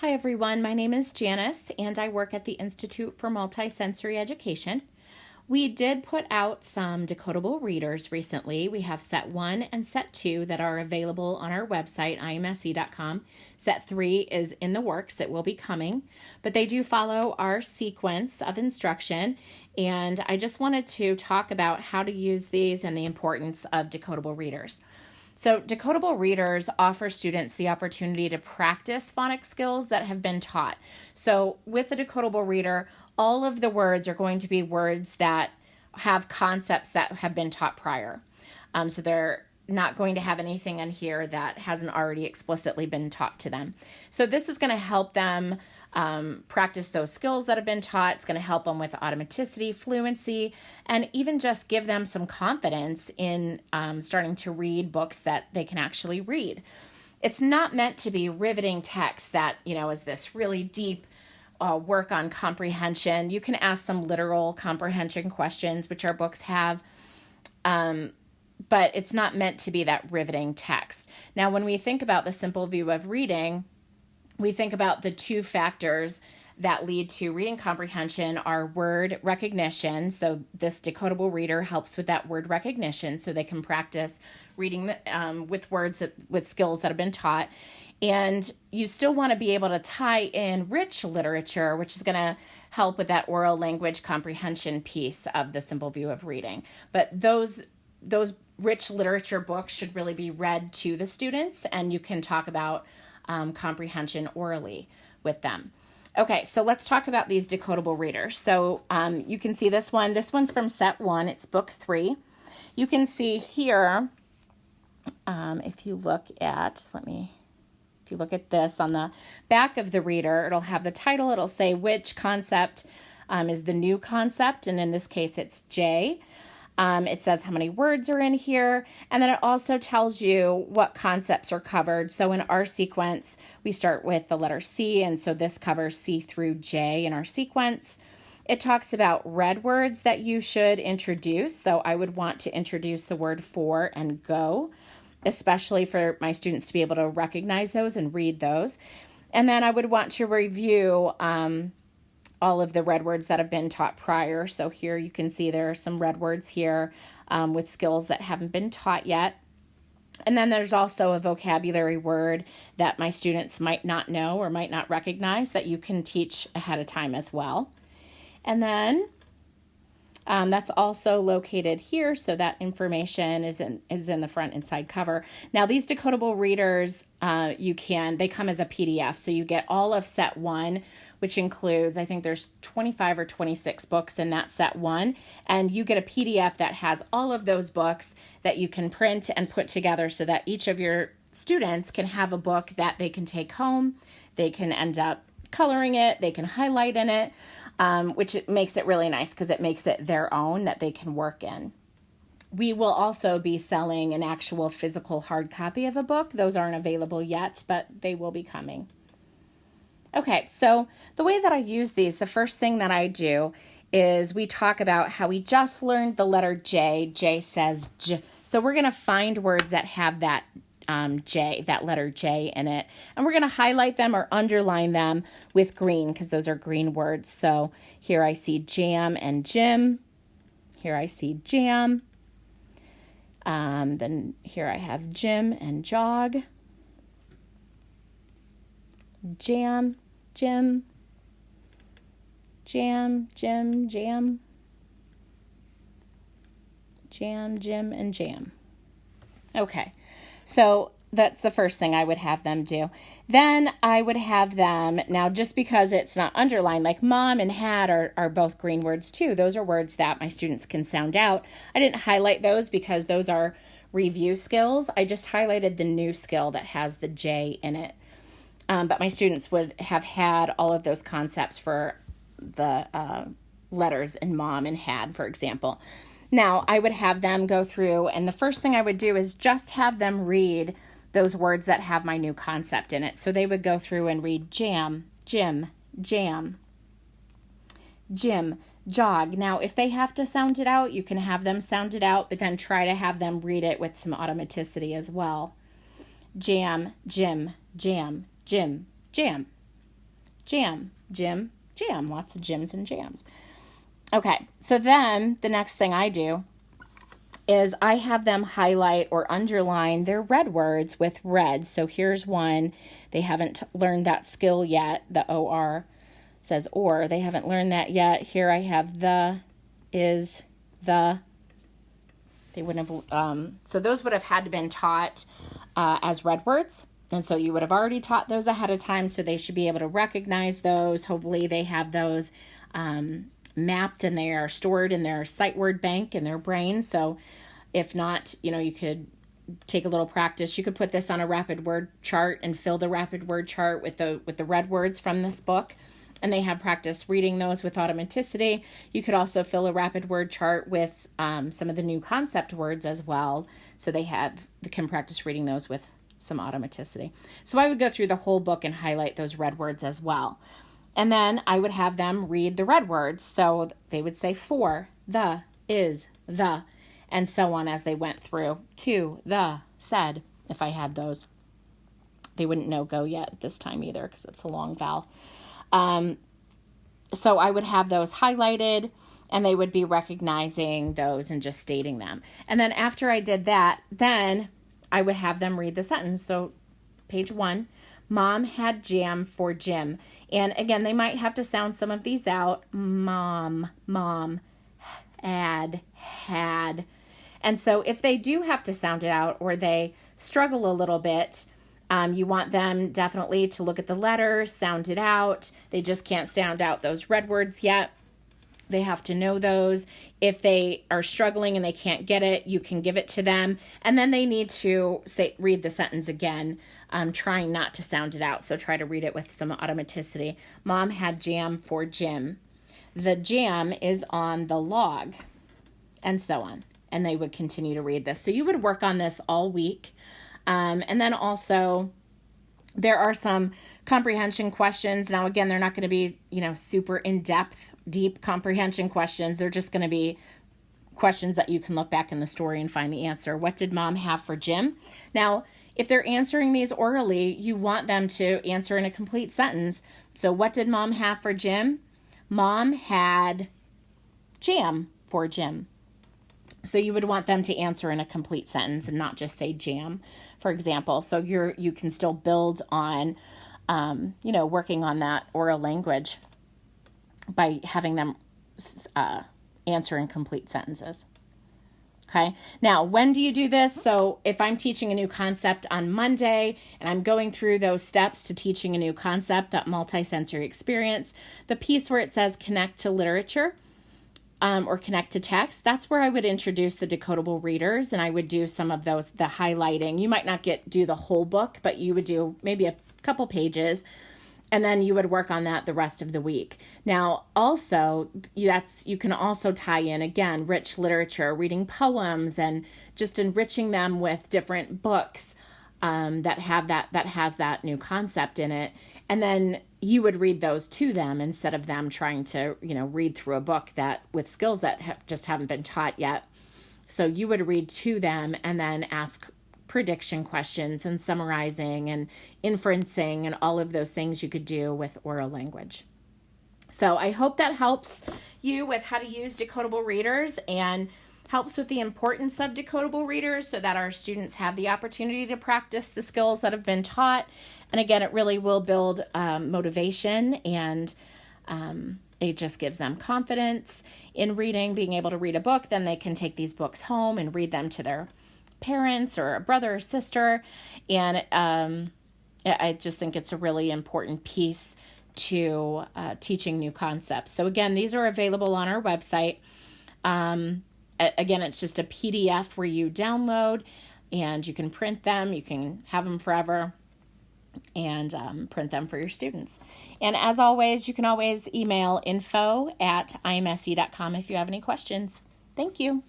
Hi everyone, my name is Janice and I work at the Institute for Multisensory Education. We did put out some decodable readers recently. We have set 1 and set 2 that are available on our website, IMSE.com. Set 3 is in the works, it will be coming, but they do follow our sequence of instruction, and I just wanted to talk about how to use these and the importance of decodable readers. So decodable readers offer students the opportunity to practice phonics skills that have been taught. So with the decodable reader, all of the words are going to be words that have concepts that have been taught prior. So they're not going to have anything in here that hasn't already explicitly been taught to them. So this is going to help them practice those skills that have been taught. It's going to help them with automaticity, fluency, and even just give them some confidence in starting to read books that they can actually read. It's not meant to be riveting text that, is this really deep work on comprehension. You can ask some literal comprehension questions, which our books have, but it's not meant to be that riveting text. Now, when we think about the simple view of reading, we think about the two factors that lead to reading comprehension are word recognition. So this decodable reader helps with that word recognition so they can practice reading with words, with skills that have been taught. And you still want to be able to tie in rich literature, which is going to help with that oral language comprehension piece of the simple view of reading. But those rich literature books should really be read to the students, and you can talk about comprehension orally with them. Okay, so let's talk about these decodable readers. So you can see this one. This one's from set 1. It's book 3. You can see here, if you look at this on the back of the reader, it'll have the title. It'll say which concept is the new concept, and in this case, it's J. It says how many words are in here, and then it also tells you what concepts are covered. So in our sequence, we start with the letter C, and so this covers C through J in our sequence. It talks about red words that you should introduce. So I would want to introduce the word for and go, especially for my students to be able to recognize those and read those. And then I would want to review all of the red words that have been taught prior. So here you can see there are some red words here with skills that haven't been taught yet. And then there's also a vocabulary word that my students might not know or might not recognize that you can teach ahead of time as well. And then that's also located here, so that information is in the front and side cover. Now these decodable readers, they come as a PDF, so you get all of set 1, which includes, I think there's 25 or 26 books in that set 1, and you get a PDF that has all of those books that you can print and put together so that each of your students can have a book that they can take home. They can end up coloring it, they can highlight in it, which makes it really nice because it makes it their own that they can work in. We will also be selling an actual physical hard copy of a book. Those aren't available yet, but they will be coming. Okay, so the way that I use these, the first thing that I do is we talk about how we just learned the letter J. J says J. So we're going to find words that have that J, that letter J in it. And we're going to highlight them or underline them with green because those are green words. So here I see jam and gym. Here I see jam. Then here I have gym and jog. Jam, gym, jam, gym, jam. Jam, gym, and jam. Okay. So that's the first thing I would have them do. Then I would have them, now just because it's not underlined, like mom and had are both green words too. Those are words that my students can sound out. I didn't highlight those because those are review skills. I just highlighted the new skill that has the J in it. But my students would have had all of those concepts for the letters in mom and had, for example. Now, I would have them go through, and the first thing I would do is just have them read those words that have my new concept in it. So they would go through and read jam, gym, jam, gym, jog. Now, if they have to sound it out, you can have them sound it out, but then try to have them read it with some automaticity as well. Jam, gym, jam, gym, jam. jam, Jim, jam, lots of Jims and jams. Okay, so then the next thing I do is I have them highlight or underline their red words with red. So here's one. They haven't learned that skill yet. The OR says or. They haven't learned that yet. Here I have the, is, the. They wouldn't have, so those would have had to been taught as red words. And so you would have already taught those ahead of time. So they should be able to recognize those. Hopefully they have those mapped and they are stored in their sight word bank in their brain. So if not, you could take a little practice. You could put this on a rapid word chart and fill the rapid word chart with the red words from this book. And they have practice reading those with automaticity. You could also fill a rapid word chart with some of the new concept words as well. So they can practice reading those with some automaticity. So I would go through the whole book and highlight those red words as well. And then I would have them read the red words. So they would say for, the, is, the, and so on as they went through. To, the, said, if I had those. They wouldn't know go yet at this time either because it's a long vowel. So I would have those highlighted and they would be recognizing those and just stating them. And then after I did that, then I would have them read the sentence. So page 1, Mom had jam for Jim. And again, they might have to sound some of these out. Mom, had. And so if they do have to sound it out or they struggle a little bit, you want them definitely to look at the letters, sound it out. They just can't sound out those red words yet. They have to know those. If they are struggling and they can't get it, you can give it to them. And then they need to read the sentence again, trying not to sound it out. So try to read it with some automaticity. Mom had jam for Jim. The jam is on the log, and so on. And they would continue to read this. So you would work on this all week. And then also there are some comprehension questions. Now, again, they're not going to be, super in-depth, deep comprehension questions. They're just going to be questions that you can look back in the story and find the answer. What did Mom have for Jim? Now, if they're answering these orally, you want them to answer in a complete sentence. So what did Mom have for Jim? Mom had jam for Jim. So you would want them to answer in a complete sentence and not just say jam, for example. So you can still build on, working on that oral language by having them answer in complete sentences. Okay. Now, when do you do this? So if I'm teaching a new concept on Monday and I'm going through those steps to teaching a new concept, that multisensory experience, the piece where it says connect to literature, or connect to text, that's where I would introduce the decodable readers, and I would do some of those, the highlighting. You might not do the whole book, but you would do maybe a couple pages, and then you would work on that the rest of the week. Now, also, you can also tie in, again, rich literature, reading poems, and just enriching them with different books that has that new concept in it. And then you would read those to them instead of them trying to, read through a book that with skills that just haven't been taught yet. So you would read to them and then ask prediction questions and summarizing and inferencing and all of those things you could do with oral language. So I hope that helps you with how to use decodable readers and helps with the importance of decodable readers so that our students have the opportunity to practice the skills that have been taught. And again, it really will build motivation, and it just gives them confidence in reading, being able to read a book. Then they can take these books home and read them to their parents or a brother or sister. And I just think it's a really important piece to teaching new concepts. So again, these are available on our website. Again, it's just a PDF where you download and you can print them. You can have them forever and print them for your students. And as always, you can always email info@imse.com if you have any questions. Thank you.